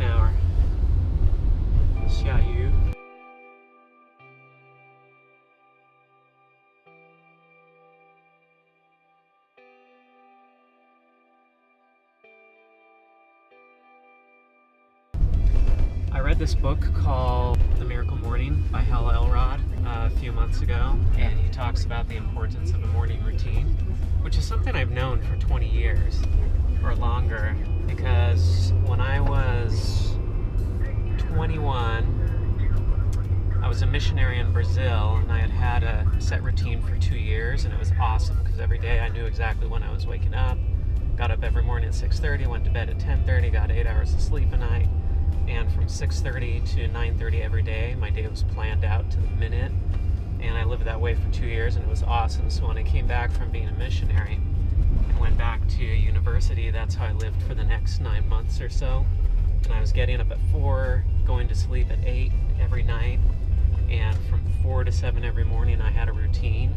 morning hour. 下雨. I read this book called The Miracle Morning by Hal Elrod a few months ago, and he talks about the importance of a morning routine, which is something I've known for 20 years or longer, because when I was 21, I was a missionary in Brazil, and I had a set routine for 2 years, and it was awesome because every day I knew exactly when I was waking up. Got up every morning at 6:30, went to bed at 10:30, got 8 hours of sleep a night, and from 6:30 to 9:30 every day, my day was planned out to the minute, and I lived that way for 2 years, and it was awesome. So when I came back from being a missionary and went back to university, that's how I lived for the next 9 months or so. And I was getting up at 4, going to sleep at 8 every night, and from 4 to 7 every morning I had a routine,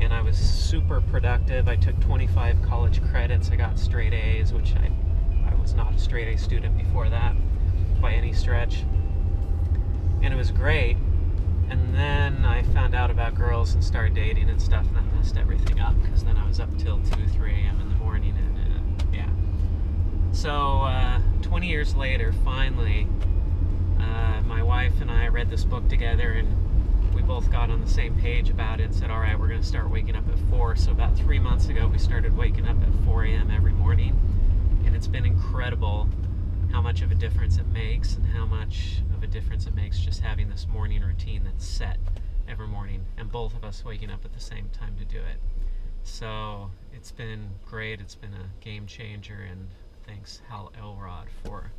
and I was super productive. I took 25 college credits. I got straight A's, which I was not a straight A student before that by any stretch, and it was great. And then I found out about girls and started dating and stuff, and that messed everything up, because then I was up till 2, 3 a.m. in the morning, and yeah. So 20 years later, finally, my wife and I read this book together, and we both got on the same page about it and said, all right, we're going to start waking up at 4. So about 3 months ago, we started waking up at 4 a.m. every morning, and it's been incredible how much of a difference it makes, and how much of a difference it makes just having this morning routine that's set every morning, and both of us waking up at the same time to do it. So it's been great. It's been a game changer, and thanks Hal Elrod for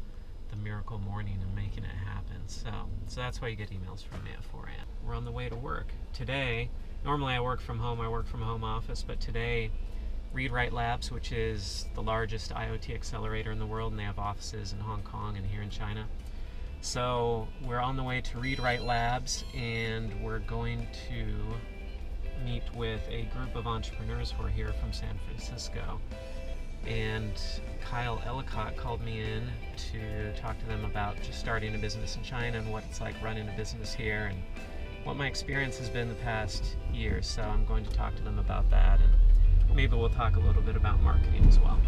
the miracle morning and making it happen. So that's why you get emails from me at 4 a.m. We're on the way to work. Today, normally I work from home office, but today ReadWrite Labs, which is the largest IoT accelerator in the world, and they have offices in Hong Kong and here in China. So we're on the way to ReadWrite Labs, and we're going to meet with a group of entrepreneurs who are here from San Francisco. And Kyle Ellicott called me in to talk to them about just starting a business in China and what it's like running a business here, and what my experience has been the past year. So I'm going to talk to them about that, and maybe we'll talk a little bit about marketing as well.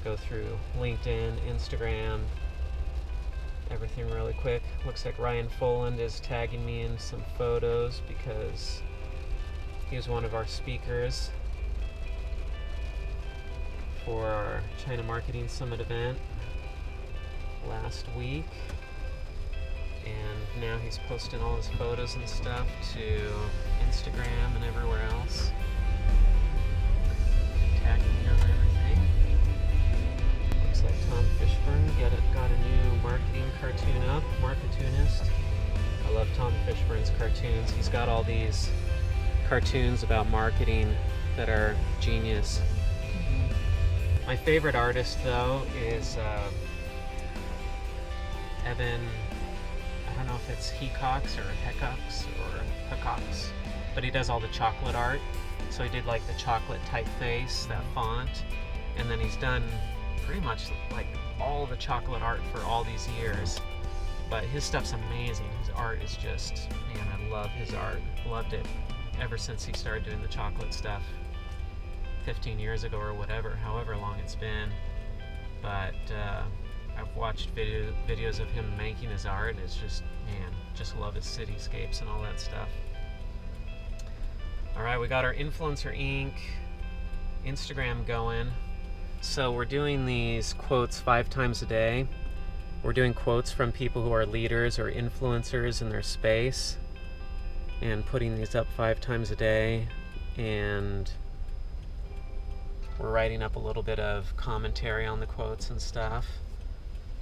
Go through LinkedIn, Instagram, everything really quick. Looks like Ryan Foland is tagging me in some photos because he was one of our speakers for our China Marketing Summit event last week. And now he's posting all his photos and stuff to Instagram and everywhere else, tagging me on everything. Looks like Tom Fishburne got a new marketing cartoon up, Marketoonist. I love Tom Fishburne's cartoons. He's got all these cartoons about marketing that are genius. My favorite artist, though, is Evan, I don't know if it's Hecox or Hecox, but he does all the chocolate art. So he did like the chocolate typeface, that font, and then he's done pretty much like all the chocolate art for all these years. But his stuff's amazing. His art is just, man, I love his art. Loved it ever since he started doing the chocolate stuff 15 years ago or whatever, however long it's been. But I've watched videos of him making his art, and it's just, man, just love his cityscapes and all that stuff. Alright, we got our Influencer Inc. Instagram going. So we're doing these quotes 5 times a day. We're doing quotes from people who are leaders or influencers in their space, and putting these up 5 times a day. And we're writing up a little bit of commentary on the quotes and stuff.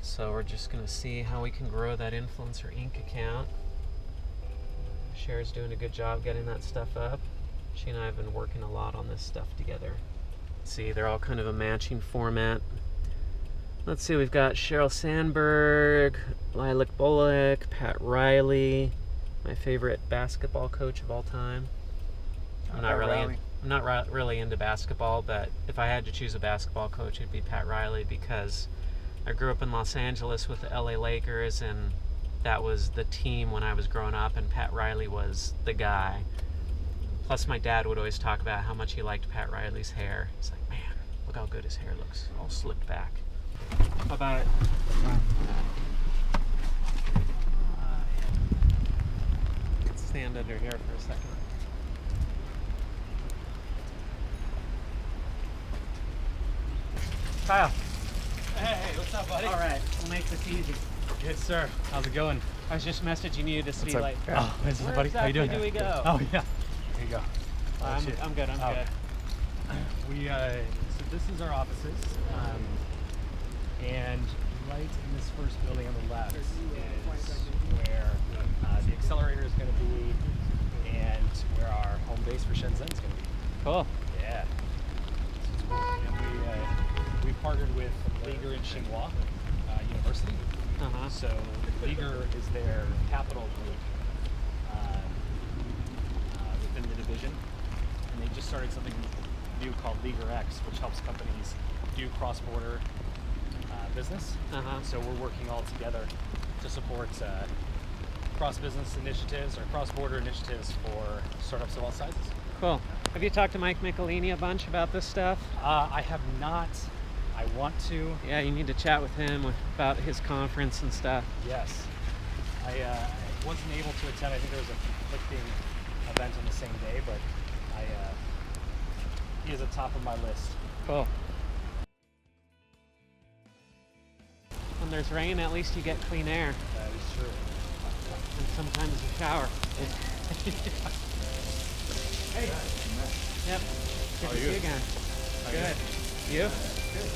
So we're just going to see how we can grow that Influencer Inc. account. Cher's doing a good job getting that stuff up. She and I have been working a lot on this stuff together. See, they're all kind of a matching format. Let's see, we've got Sheryl Sandberg, Lilac Bullock, Pat Riley, my favorite basketball coach of all time. I'm not really into basketball, but if I had to choose a basketball coach, it'd be Pat Riley, because I grew up in Los Angeles with the LA Lakers, and that was the team when I was growing up, and Pat Riley was the guy. Plus my dad would always talk about how much he liked Pat Riley's hair. He's like, man, look how good his hair looks, all slicked back. How about it? Stand under here for a second. Kyle. Hey, what's up, buddy? All right, we'll make this easy. Good, sir. How's it going? I was just messaging you to see, like, Oh, this is where buddy. exactly How you doing? do we go? Oh, yeah. Here you go. I'm good. I'm good. So this is our offices, and right in this first building on the left is where the accelerator is going to be, and where our home base for Shenzhen is going to be. Cool. Yeah. And we partnered with Liger and Tsinghua University. So Liger is their capital group within the division, and they just started something new called LigerX, which helps companies do cross-border business. So we're working all together to support cross-business initiatives or cross-border initiatives for startups of all sizes. Cool. Have you talked to Mike Michelini a bunch about this stuff? I have not. I want to. Yeah, you need to chat with him about his conference and stuff. Yes. I wasn't able to attend. I think there was a conflicting event on the same day, but he is at top of my list. Cool. When there's rain, at least you get clean air. That is true. And sometimes a shower. Hey. Yep. Good to see you again. Good. You? Good.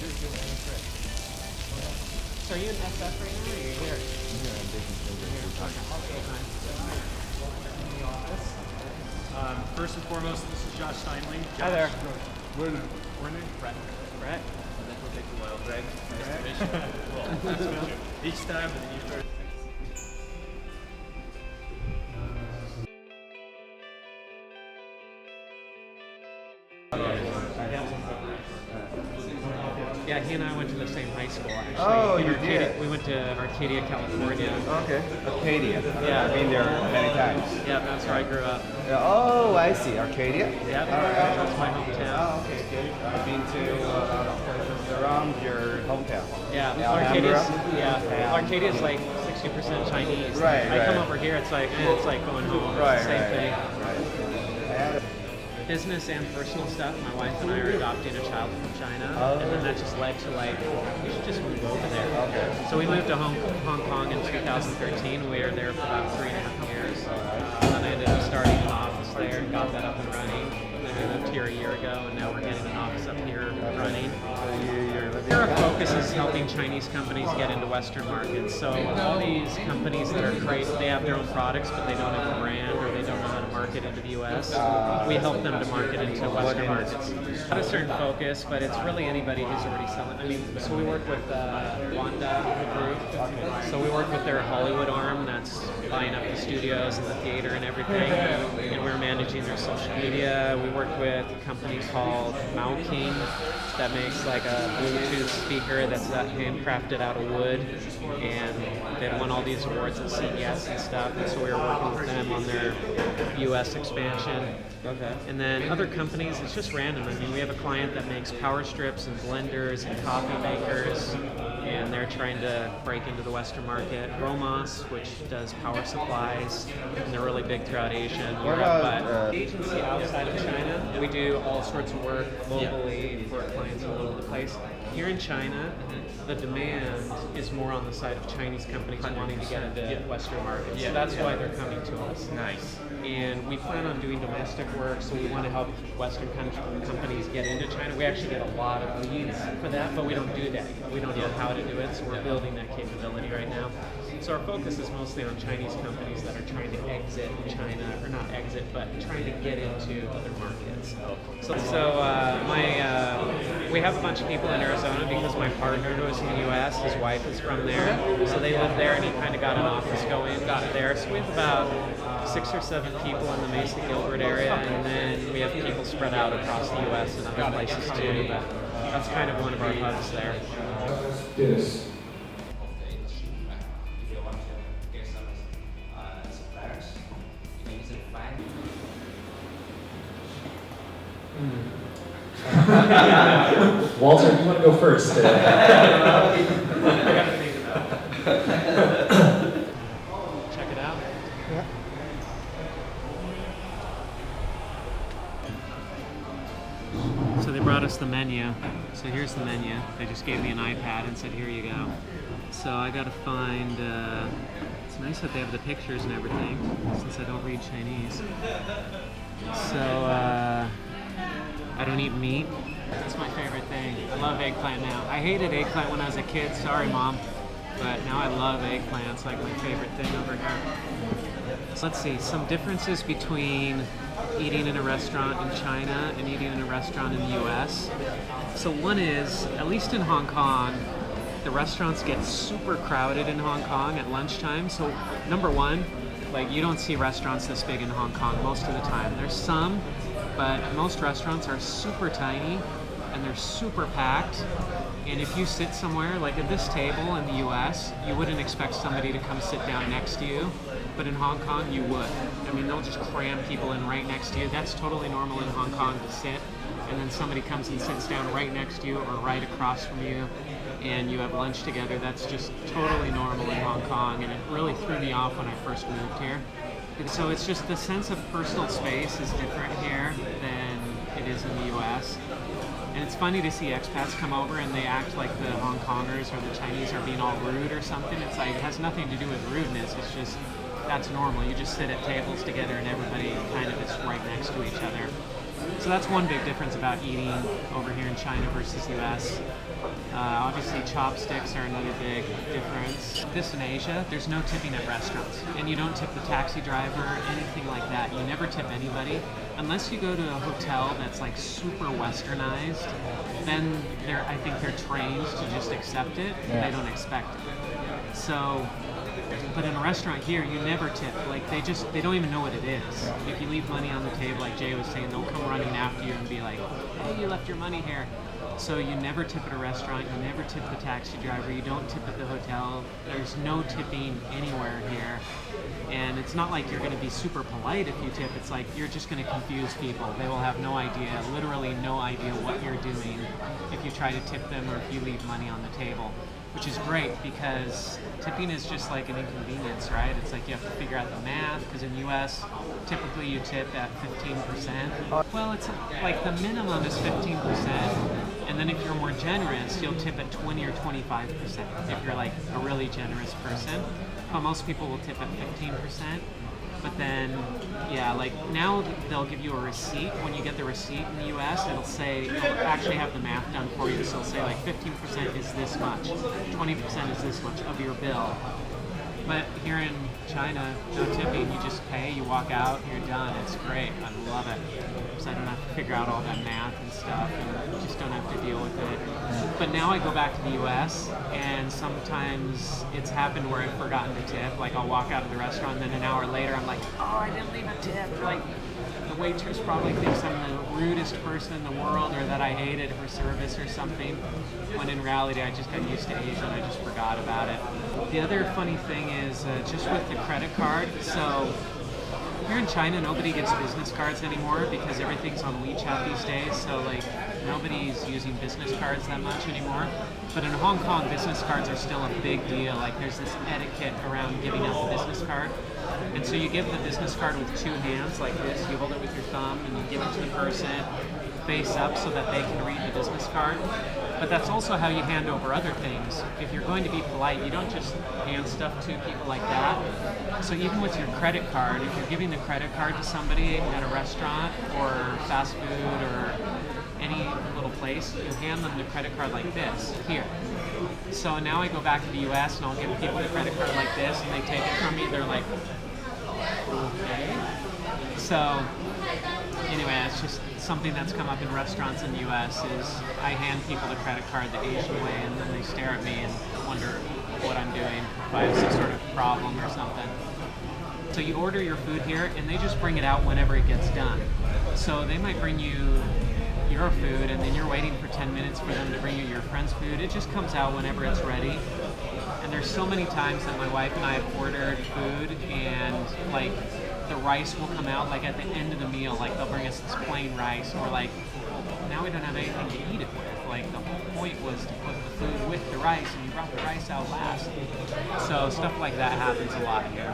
So are you in SF right now, or are you here? First and foremost, this is Josh Steimle. Hi there. We're in Brett. Brett. That will take a while, Greg. Nice to meet you. Well, nice to meet you. Each time, and then you start. Yeah, he and I went to the same high school, actually. Oh, In you Arcadia. did? We went to Arcadia, California. Okay. Arcadia. Yeah. I've been there many times. Yeah, that's where I grew up. Oh, I see. Arcadia? Yeah, that's my hometown. Oh, okay, good. I've been to around your hometown. Yeah, Alhambra? Arcadia's like 60% Chinese. Right, I come right. over here, it's like going home. Right, Same right, thing. I had a Business and personal stuff. My wife and I are adopting a child from China, Oh. and then that just led to like, we should just move over there. Okay. So we moved to Hong Kong in 2013. We were there for about 3.5 years. And then I ended up starting an office there and got that up and running. And then we moved here a year ago, and now we're getting an office up here running. Our focus is helping Chinese companies get into Western markets. So all these companies that are they have their own products, but they don't have a brand or they don't know how to market into the U.S. We help them to market into Western markets. Not a certain focus, but it's really anybody who's already selling. I mean, so we work with Wanda Group. So we work with their Hollywood arm that's buying up the studios and the theater and everything. And we're managing their social media. We work with a company called King that makes like a Bluetooth speaker that's handcrafted out of wood, and they've won all these awards at CES and stuff, and so we were working with them on their US expansion. Okay. And then other companies, it's just random. I mean, we have a client that makes power strips and blenders and coffee makers, and they're trying to break into the Western market. Romos, which does power supplies, and they're really big throughout Asia and What Europe. about, But agency outside of China, we do all sorts of work globally for clients all over the place. Here in China, the demand is more on the side of Chinese companies wanting to get into Western markets. So that's why they're coming to us. Nice. And we plan on doing domestic work, so we want to help Western companies get into China. We actually get a lot of leads for that, but we don't do that. We don't know how to do it, so we're building that capability right now. So our focus is mostly on Chinese companies that are trying to exit China, or not exit, but trying to get into other markets. We have a bunch of people in Arizona because my partner who is in the U.S., his wife is from there, so they live there, and he kind of got an office going, got it there. So we have about 6 or 7 people in the Mesa Gilbert area, and then we have people spread out across the U.S. and other places too. But that's kind of one of our hubs there. Yes. Walter, you want to go first? I gotta think about it. Check it out. Yeah. So they brought us the menu. So here's the menu. They just gave me an iPad and said, here you go. So I gotta find, it's nice that they have the pictures and everything, since I don't read Chinese. So, I don't eat meat. That's my favorite thing. I love eggplant now. I hated eggplant when I was a kid, sorry Mom. But now I love eggplant, it's like my favorite thing over here. So let's see, some differences between eating in a restaurant in China and eating in a restaurant in the US. So one is, at least in Hong Kong, the restaurants get super crowded in Hong Kong at lunchtime. So number one, like you don't see restaurants this big in Hong Kong most of the time. There's some, but most restaurants are super tiny and they're super packed. And if you sit somewhere, like at this table in the US, you wouldn't expect somebody to come sit down next to you. But in Hong Kong, you would. I mean, they'll just cram people in right next to you. That's totally normal in Hong Kong to sit. And then somebody comes and sits down right next to you or right across from you, and you have lunch together. That's just totally normal in Hong Kong, and it really threw me off when I first moved here. And so it's just the sense of personal space is different here than it is in the US. And it's funny to see expats come over and they act like the Hong Kongers or the Chinese are being all rude or something. It's like, it has nothing to do with rudeness. It's just, that's normal. You just sit at tables together and everybody kind of is right next to each other. So that's one big difference about eating over here in China versus US. Obviously chopsticks are another big difference. This in Asia, there's no tipping at restaurants. And you don't tip the taxi driver, anything like that. You never tip anybody. Unless you go to a hotel that's like super westernized, then I think they're trained to just accept it. Yeah. They don't expect it. So, but in a restaurant here, you never tip. Like they don't even know what it is. If you leave money on the table, like Jay was saying, they'll come running after you and be like, hey, you left your money here. So you never tip at a restaurant, you never tip the taxi driver, you don't tip at the hotel. There's no tipping anywhere here. And it's not like you're going to be super polite if you tip. It's like you're just going to confuse people. They will have no idea, literally no idea what you're doing if you try to tip them or if you leave money on the table. Which is great because tipping is just like an inconvenience, right? It's like you have to figure out the math because in US, typically you tip at 15%. Well, it's like the minimum is 15%. And then if you're more generous, you'll tip at 20 or 25% if you're like a really generous person. But most people will tip at 15%. But then, yeah, like now they'll give you a receipt. When you get the receipt in the US, it'll actually have the math done for you. So it'll say like 15% is this much, 20% is this much of your bill. But here in China, no tipping, you just pay, you walk out, you're done. It's great, I love it. So I don't have to figure out all that math and stuff, and just don't have to deal with it. But now I go back to the US, and sometimes it's happened where I've forgotten to tip. Like I'll walk out of the restaurant, and then an hour later I'm like, oh, I didn't leave a tip. Like the waitress probably thinks I'm the rudest person in the world, or that I hated her service or something, when in reality I just got used to Asia and I just forgot about it. The other funny thing is just with the credit card, so here in China nobody gets business cards anymore because everything's on WeChat these days, so like nobody's using business cards that much anymore. But in Hong Kong, business cards are still a big deal. Like there's this etiquette around giving out the business card. And so you give the business card with two hands like this, you hold it with your thumb and you give it to the person face up so that they can read the business card. But that's also how you hand over other things. If you're going to be polite, you don't just hand stuff to people like that. So even with your credit card, if you're giving the credit card to somebody at a restaurant or fast food or any little place, you hand them the credit card like this, here. So now I go back to the US and I'll give people the credit card like this and they take it from me, they're like, okay. So anyway, it's just something that's come up in restaurants in the US is I hand people the credit card the Asian way and then they stare at me and wonder what I'm doing, if I have some sort of problem or something. So you order your food here and they just bring it out whenever it gets done. So they might bring you your food and then you're waiting for 10 minutes for them to bring you your friend's food. It just comes out whenever it's ready. And there's so many times that my wife and I have ordered food and like the rice will come out like at the end of the meal, like they'll bring us this plain rice or like now we don't have anything to eat it with. like the whole point was to put the food with the rice, and you brought the rice out last. So stuff like that happens a lot here.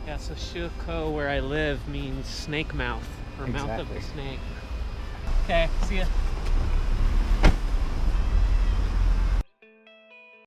Yeah, so Shuko, where I live, means snake mouth, or mouth of the snake. Okay, see ya.